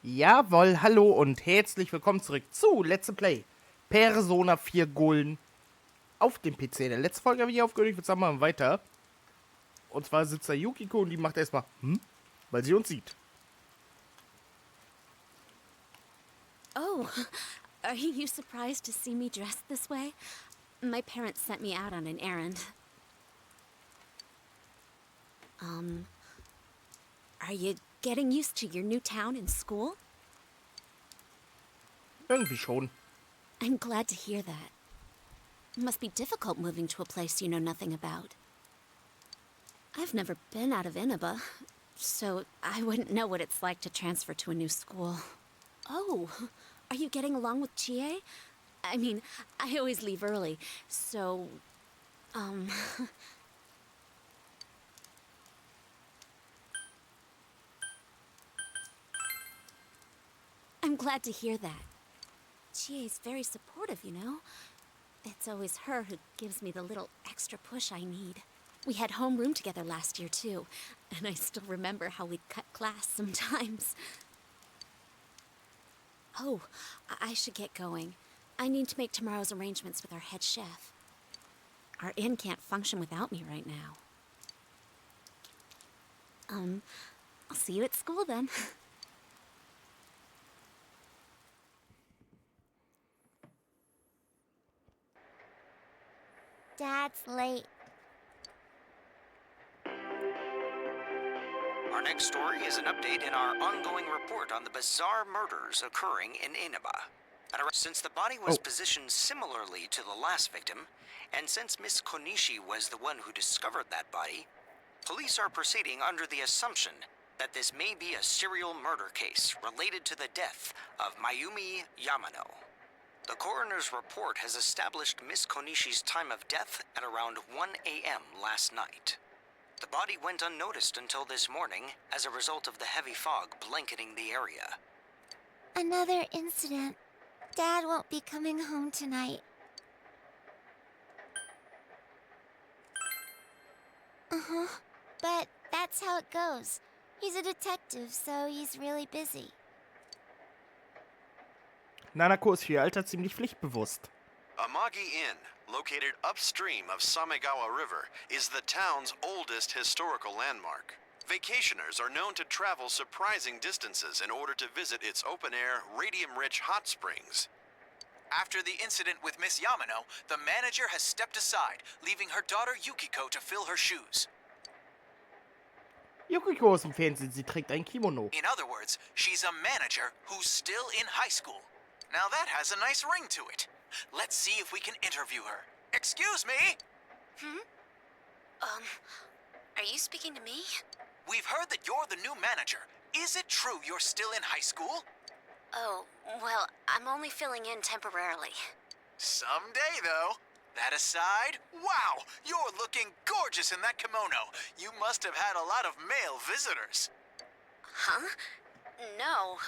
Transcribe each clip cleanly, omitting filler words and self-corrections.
Jawohl, hallo und herzlich willkommen zurück zu Let's Play Persona 4 Golden auf dem PC. In der letzten Folge habe ich aufgehört, ich würde sagen, machen wir weiter. Und zwar sitzt da Yukiko und die macht erstmal, weil sie uns sieht. Oh, are you surprised to see me dressed this way? My parents sent me out on an errand. Are you getting used to your new town and school? Irgendwie schon. I'm glad to hear that. It must be difficult moving to a place you know nothing about. I've never been out of Inaba, so I wouldn't know what it's like to transfer to a new school. Oh, are you getting along with Chie? I mean, I always leave early, so, I'm glad to hear that. Chie's very supportive, you know? It's always her who gives me the little extra push I need. We had homeroom together last year, too, and I still remember how we'd cut class sometimes. Oh, I should get going. I need to make tomorrow's arrangements with our head chef. Our inn can't function without me right now. I'll see you at school then. Dad's late. Our next story is an update in our ongoing report on the bizarre murders occurring in Inaba. Since the body was positioned similarly to the last victim, and since Miss Konishi was the one who discovered that body, police are proceeding under the assumption that this may be a serial murder case related to the death of Mayumi Yamano. The coroner's report has established Miss Konishi's time of death at around 1 a.m. last night. The body went unnoticed until this morning as a result of the heavy fog blanketing the area. Another incident. Dad won't be coming home tonight. Uh-huh. But that's how it goes. He's a detective, so he's really busy. Nanako ist für ihr Alter ziemlich pflichtbewusst. Amagi Inn, located upstream of Samegawa River, is the town's oldest historical landmark. Vacationers are known to travel surprising distances in order to visit its open-air, radium-rich hot springs. After the incident with Miss Yamano, the manager has stepped aside, leaving her daughter Yukiko to fill her shoes. Yukiko ist im Fernsehen, sie trägt ein Kimono. In other words, she's a manager who's still in high school. Now that has a nice ring to it. Let's see if we can interview her. Excuse me? Are you speaking to me? We've heard that you're the new manager. Is it true you're still in high school? Oh, well, I'm only filling in temporarily. Someday, though. That aside, wow, you're looking gorgeous in that kimono. You must have had a lot of male visitors. Huh? No,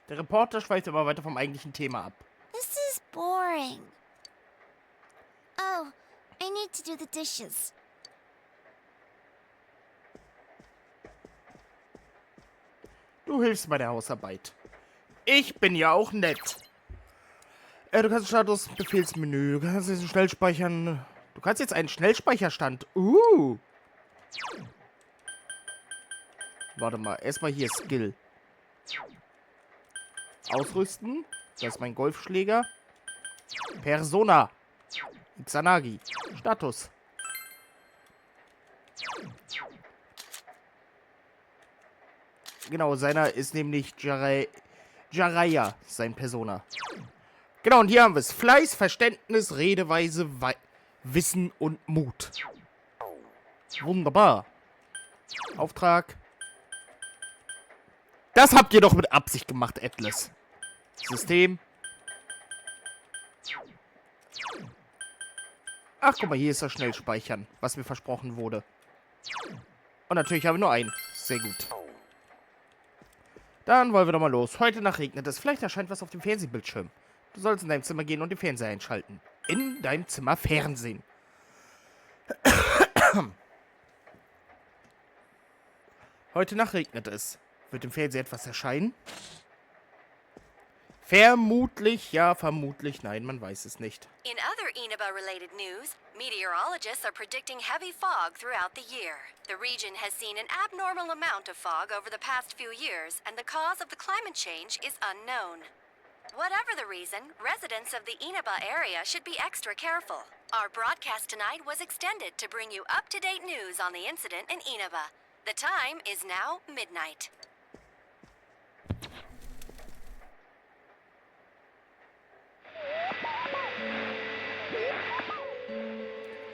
Der Reporter schweift immer weiter vom eigentlichen Thema ab. This is boring. Oh, I need to do the dishes. Du hilfst bei der Hausarbeit. Ich bin ja auch nett. Du kannst Status, Befehlsmenü, du kannst jetzt schnell speichern. Du kannst jetzt einen Schnellspeicherstand. Warte mal, erstmal hier Skill. Ausrüsten. Das ist mein Golfschläger. Persona. Izanagi. Status. Genau, seiner ist nämlich Jiraiya, sein Persona. Genau, und hier haben wir es. Fleiß, Verständnis, Redeweise, Wissen und Mut. Wunderbar. Auftrag. Das habt ihr doch mit Absicht gemacht, Atlas. System. Ach, guck mal, hier ist das Schnellspeichern, was mir versprochen wurde. Und natürlich habe ich nur einen. Sehr gut. Dann wollen wir doch mal los. Heute Nacht regnet es. Vielleicht erscheint was auf dem Fernsehbildschirm. Du sollst in dein Zimmer gehen und den Fernseher einschalten. In deinem Zimmer Fernsehen. Heute Nacht regnet es. Wird im Fernsehen etwas erscheinen? Vermutlich, ja, vermutlich, nein, man weiß es nicht. In other Inaba-related news, meteorologists are predicting heavy fog throughout the year. The region has seen an abnormal amount of fog over the past few years, and the cause of the climate change is unknown. Whatever the reason, residents of the Inaba area should be extra careful. Our broadcast tonight was extended to bring you up-to-date news on the incident in Inaba. The time is now midnight.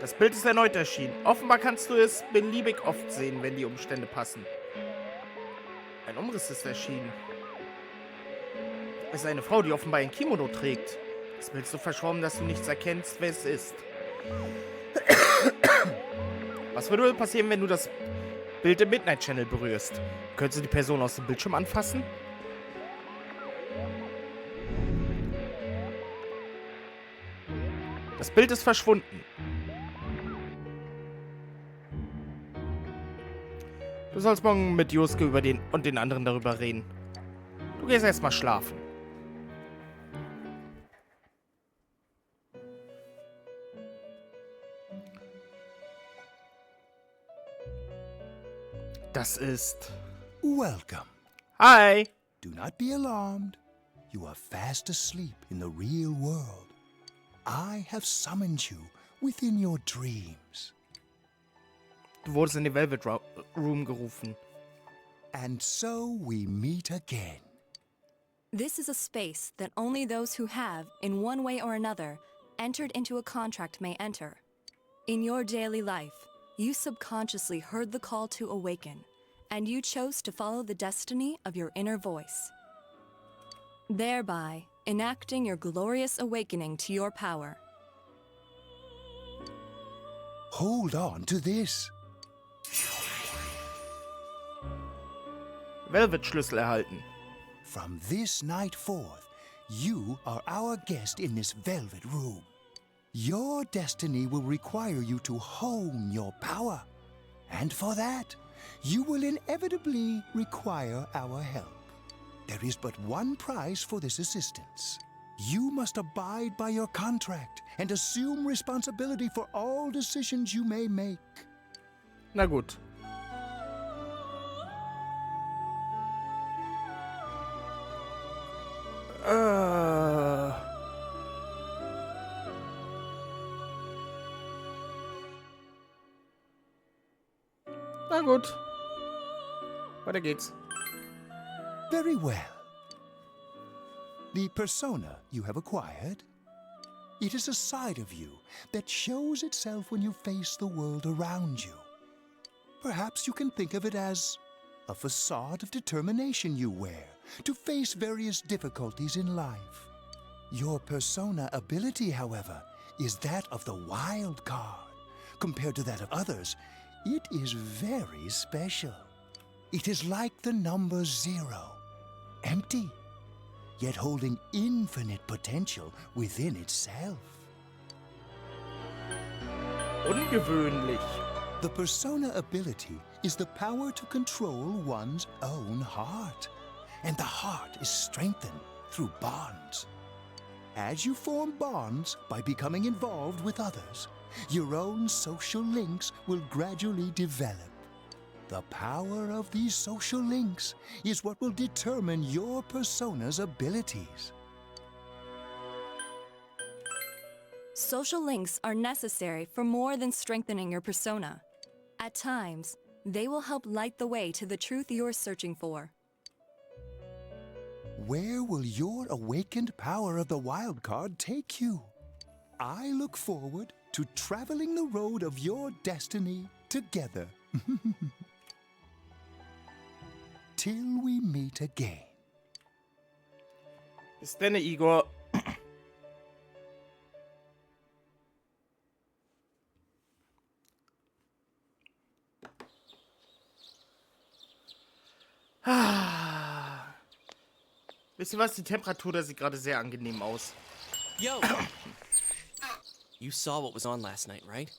Das Bild ist erneut erschienen. Offenbar kannst du es beliebig oft sehen, wenn die Umstände passen. Ein Umriss ist erschienen. Es ist eine Frau, die offenbar ein Kimono trägt. Das Bild ist so verschwommen, dass du nichts erkennst, wer es ist. Was würde wohl passieren, wenn du das Bild im Midnight Channel berührst? Könntest du die Person aus dem Bildschirm anfassen? Das Bild ist verschwunden. Du sollst morgen mit Josuke über den und den anderen darüber reden. Du gehst erstmal schlafen. Das ist... Welcome. Hi! Do not be alarmed. You are fast asleep in the real world. I have summoned you within your dreams. Du wurdest in den Velvet Room gerufen. And so we meet again. This is a space that only those who have, in one way or another, entered into a contract may enter. In your daily life, you subconsciously heard the call to awaken, and you chose to follow the destiny of your inner voice, thereby enacting your glorious awakening to your power. Hold on to this. Velvet-Schlüssel erhalten. From this night forth, you are our guest in this velvet room. Your destiny will require you to hone your power. And for that, you will inevitably require our help. There is but one price for this assistance. You must abide by your contract and assume responsibility for all decisions you may make. Na gut. Na gut. Weiter geht's. Very well. The persona you have acquired, it is a side of you that shows itself when you face the world around you. Perhaps you can think of it as a facade of determination you wear to face various difficulties in life. Your persona ability, however, is that of the wild card. Compared to that of others, it is very special. It is like the number 0, empty, yet holding infinite potential within itself. Ungewöhnlich. The persona ability is the power to control one's own heart, and the heart is strengthened through bonds. As you form bonds by becoming involved with others, your own social links will gradually develop. The power of these social links is what will determine your persona's abilities. Social links are necessary for more than strengthening your persona. At times, they will help light the way to the truth you're searching for. Where will your awakened power of the wild card take you? I look forward to traveling the road of your destiny together. Till we meet again. Bis denne, Igor. Wisst ihr was? Die Temperatur, da sieht gerade sehr angenehm aus. Yo! You saw what was on last night, right?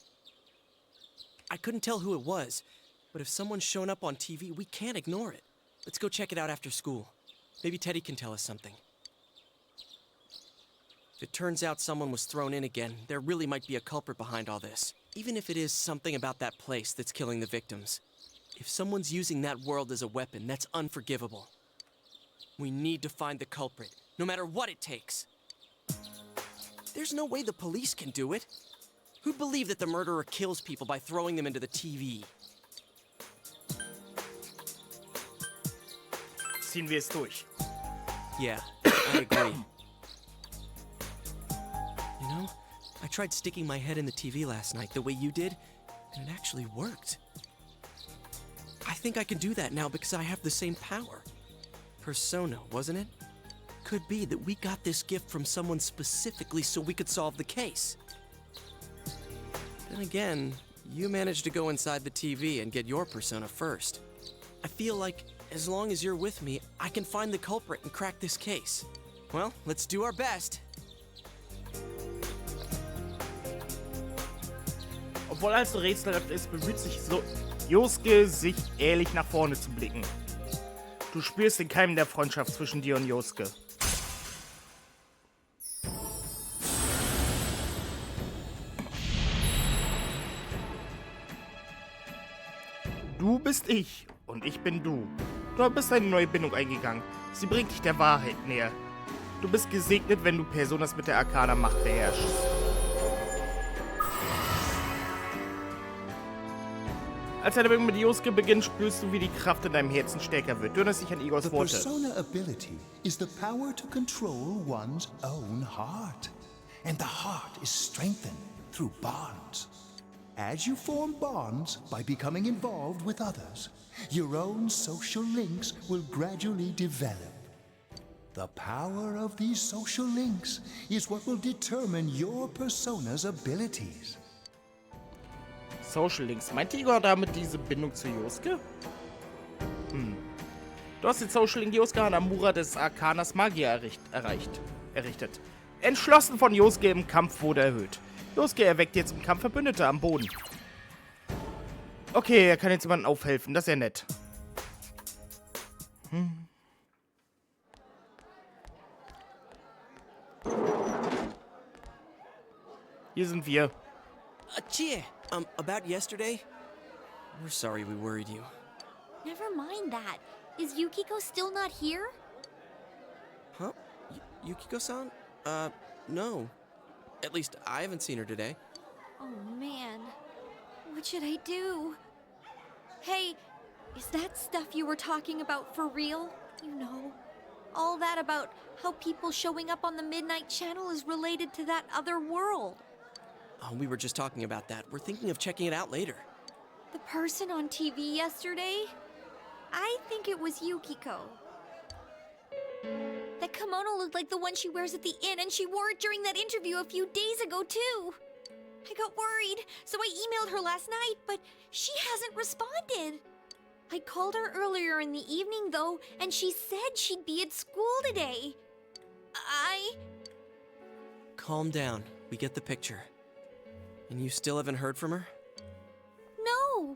I couldn't tell who it was, but if someone's shown up on TV, we can't ignore it. Let's go check it out after school. Maybe Teddy can tell us something. If it turns out someone was thrown in again, there really might be a culprit behind all this. Even if it is something about that place that's killing the victims. If someone's using that world as a weapon, that's unforgivable. We need to find the culprit, no matter what it takes. There's no way the police can do it. Who'd believe that the murderer kills people by throwing them into the TV? Ziehen wir es durch. Yeah, I agree. You know, I tried sticking my head in the TV last night the way you did, and it actually worked. I think I can do that now because I have the same power. Persona, wasn't it? Could be that we got this gift from someone specifically so we could solve the case. Then again, you managed to go inside the TV and get your persona first. I feel like as long as you're with me, I can find the culprit and crack this case. Well, let's do our best. Obwohl alles so rätselhaft ist, bemüht sich Josuke, sich ehrlich nach vorne zu blicken. Du spürst den Keim der Freundschaft zwischen dir und Josuke. Du bist ich und ich bin du. Du bist eine neue Bindung eingegangen. Sie bringt dich der Wahrheit näher. Du bist gesegnet, wenn du Personas mit der Arcana-Macht beherrschst. Als deine Begegnung mit Josuke beginnt, spürst du, wie die Kraft in deinem Herzen stärker wird. Du erinnerst dich an Igors The Worte. persona ability is the power to control one's own heart. And the heart is strengthened through bonds. As you form bonds by becoming involved with others, your own social links will gradually develop. The power of these social links is what will determine your persona's abilities. Social Links. Meint Igor damit diese Bindung zu Josuke? Du hast den Social Link Josuke Hanamura des Arkanas Magier errichtet. Entschlossen von Josuke im Kampf wurde erhöht. Josuke erweckt jetzt im Kampf Verbündete am Boden. Okay, er kann jetzt jemandem aufhelfen. Das ist ja nett. Hier sind wir. Chie, about yesterday? We're sorry we worried you. Never mind that. Is Yukiko still not here? Huh? Yukiko-san? No. At least I haven't seen her today. Oh man. What should I do? Hey, is that stuff you were talking about for real? You know, all that about how people showing up on the Midnight Channel is related to that other world. Oh, we were just talking about that. We're thinking of checking it out later. The person on TV yesterday? I think it was Yukiko. That kimono looked like the one she wears at the inn, and she wore it during that interview a few days ago, too. I got worried, so I emailed her last night, but she hasn't responded. I called her earlier in the evening, though, and she said she'd be at school today. Calm down. We get the picture. And you still haven't heard from her? No.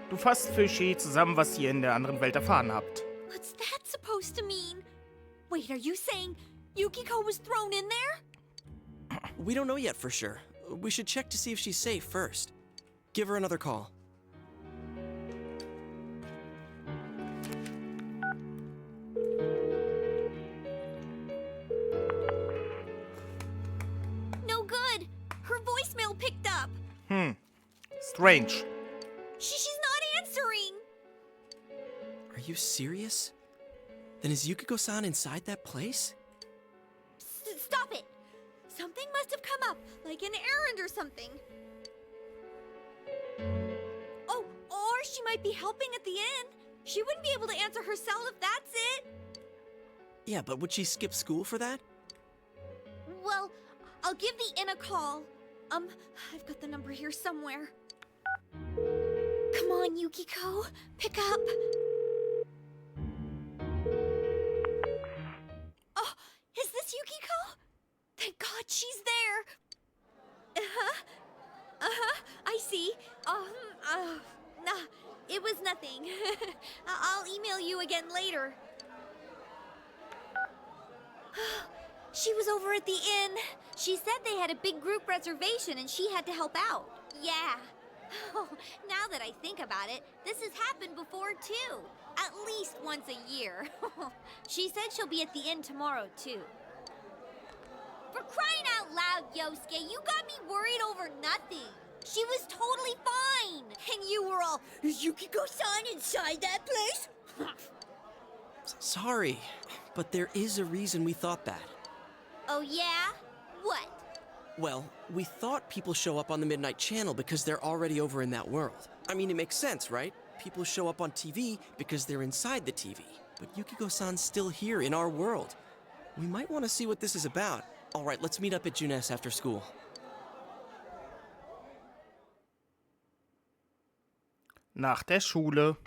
Du fasst für Shee zusammen, was ihr in der anderen Welt erfahren habt. What's that supposed to mean? Wait, are you saying Yukiko was thrown in there? We don't know yet for sure. We should check to see if she's safe first. Give her another call. No good. Her voicemail picked up. Strange. She's not answering. Are you serious? Then is Yukiko-san inside that place? Stop it. Something must have come up, like an errand or something. Oh, or she might be helping at the inn. She wouldn't be able to answer herself if that's it. Yeah, but would she skip school for that? Well, I'll give the inn a call. I've got the number here somewhere. Come on, Yukiko. Pick up. Oh, is this Yukiko? Thank God she's there. I see. Nah, it was nothing. you again later. She was over at the inn. She said they had a big group reservation and she had to help out. Yeah. Oh, now that I think about it, this has happened before too. At least once a year. She said she'll be at the inn tomorrow too. For crying out loud, Yosuke, you got me worried over nothing. She was totally fine. And you were all, is Yukiko-san inside that place? Sorry, but there is a reason we thought that. Oh yeah? What? Well, we thought people show up on the Midnight Channel because they're already over in that world. I mean, it makes sense, right? People show up on TV because they're inside the TV. But Yukiko-san's still here in our world. We might want to see what this is about. All right, let's meet up at Junes after school. Nach der Schule.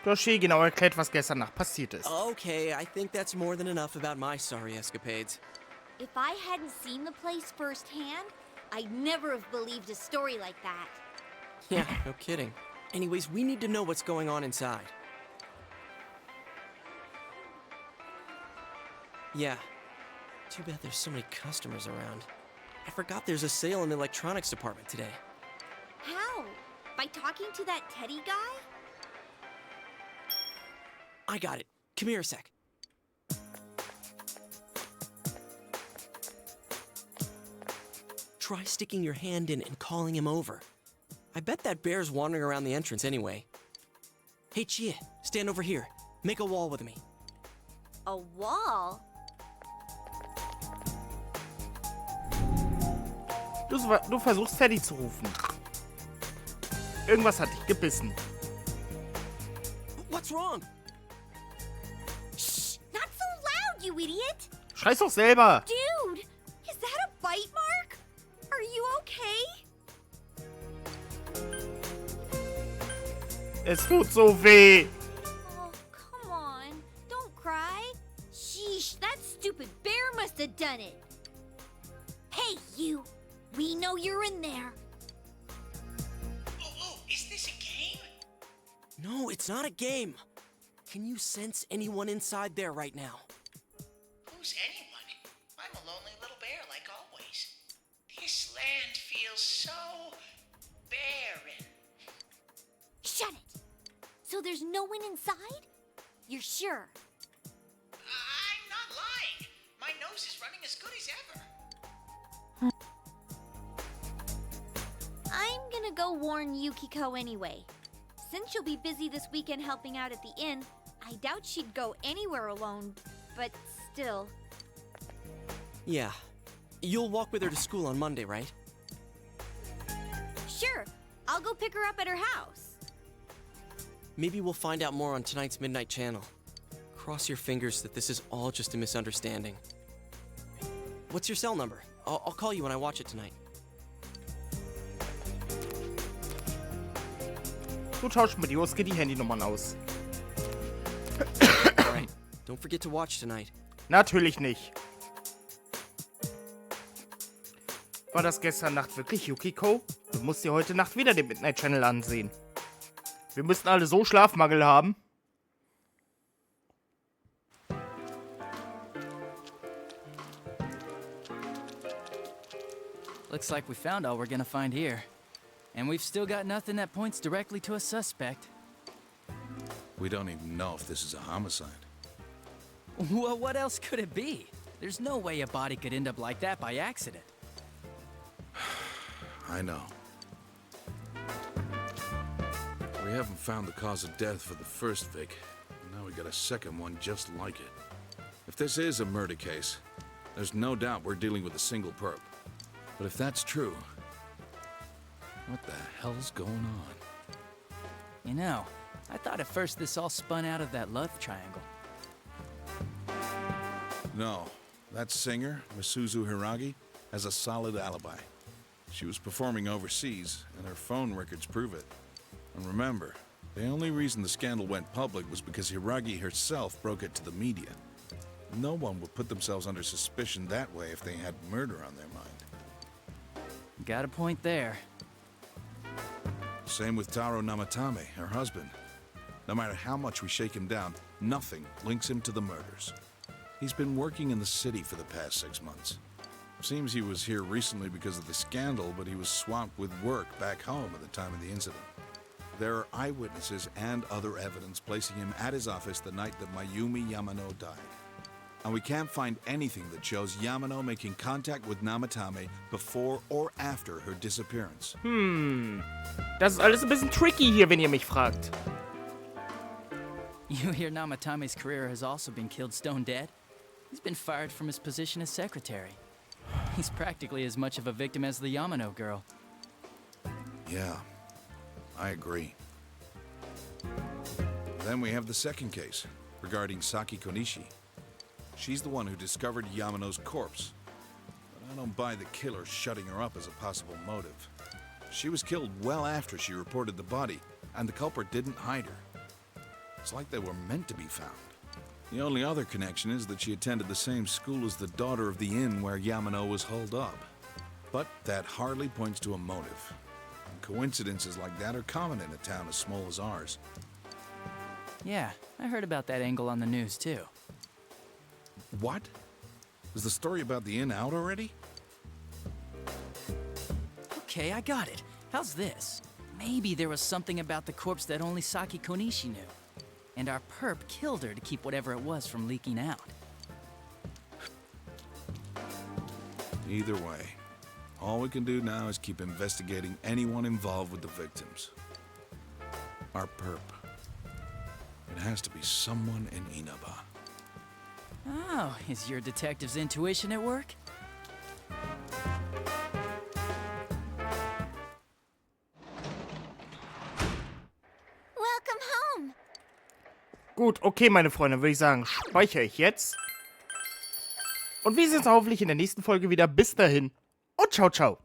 Du hast hier genau erklärt, was gestern Nacht passiert ist. Okay, I think that's more than enough about my sorry escapades. If I hadn't seen the place firsthand, I'd never have believed a story like that. Yeah, no kidding. Anyways, we need to know what's going on inside. Yeah. Too bad there's so many customers around. I forgot there's a sale in the electronics department today. How? By talking to that Teddy guy? I got it. Come here a sec. Try sticking your hand in and calling him over. I bet that bear's wandering around the entrance anyway. Hey, Chia, stand over here. Make a wall with me. A wall? Du versuchst Teddy zu rufen. Irgendwas hat dich gebissen. What's wrong? Shh! Not so loud, you idiot! Schrei's doch selber. Dude! Is that a bite mark? Are you okay? Es tut so weh. Oh, come on. Don't cry. Sheesh, that stupid bear must have done it. Hey, you. We know you're in there. Oh, is this a game? No, it's not a game. Can you sense anyone inside there right now? Who's anyone? I'm a lonely little bear like always. This land feels so barren. Shut it. So there's no one inside? You're sure? I'm not lying. My nose is running as good as ever. I'm gonna go warn Yukiko anyway. Since she'll be busy this weekend helping out at the inn, I doubt she'd go anywhere alone, but still. Yeah. You'll walk with her to school on Monday, right? Sure, I'll go pick her up at her house. Maybe we'll find out more on tonight's Midnight Channel. Cross your fingers that this is all just a misunderstanding. What's your cell number? I'll call you when I watch it tonight. Du tauschst mit Yosuke die Handynummern aus. All right. Don't forget to watch tonight. Natürlich nicht. War das gestern Nacht wirklich Yukiko? Du musst dir heute Nacht wieder den Midnight Channel ansehen. Wir müssten alle so Schlafmangel haben. Looks like we found all we're gonna find here. And we've still got nothing that points directly to a suspect. We don't even know if this is a homicide. Well, what else could it be? There's no way a body could end up like that by accident. I know. We haven't found the cause of death for the first Vic. Now we got a second one just like it. If this is a murder case, there's no doubt we're dealing with a single perp. But if that's true, what the hell's going on? You know, I thought at first this all spun out of that love triangle. No, that singer, Misuzu Hiragi, has a solid alibi. She was performing overseas, and her phone records prove it. And remember, the only reason the scandal went public was because Hiragi herself broke it to the media. No one would put themselves under suspicion that way if they had murder on their mind. Got a point there. Same with Taro Namatame, her husband. No matter how much we shake him down, nothing links him to the murders. He's been working in the city for the past 6 months. Seems he was here recently because of the scandal, but he was swamped with work back home at the time of the incident. There are eyewitnesses and other evidence placing him at his office the night that Mayumi Yamano died. And we can't find anything that shows Yamano making contact with Namatame before or after her disappearance. Das ist alles ein bisschen tricky hier, wenn ihr mich fragt. You hear Namatame's career has also been killed stone dead? He's been fired from his position as secretary. He's practically as much of a victim as the Yamano girl. Yeah, I agree. Then we have the second case, regarding Saki Konishi. She's the one who discovered Yamano's corpse. But I don't buy the killer shutting her up as a possible motive. She was killed well after she reported the body, and the culprit didn't hide her. It's like they were meant to be found. The only other connection is that she attended the same school as the daughter of the inn where Yamano was holed up. But that hardly points to a motive. And coincidences like that are common in a town as small as ours. Yeah, I heard about that angle on the news too. What? Is the story about the inn out already? Okay, I got it. How's this? Maybe there was something about the corpse that only Saki Konishi knew. And our perp killed her to keep whatever it was from leaking out. Either way, all we can do now is keep investigating anyone involved with the victims. Our perp. It has to be someone in Inaba. Oh, is your detective's intuition at work? Welcome home. Gut, okay, meine Freunde, würde ich sagen, speichere ich jetzt. Und wir sehen uns hoffentlich in der nächsten Folge wieder. Bis dahin und ciao, ciao.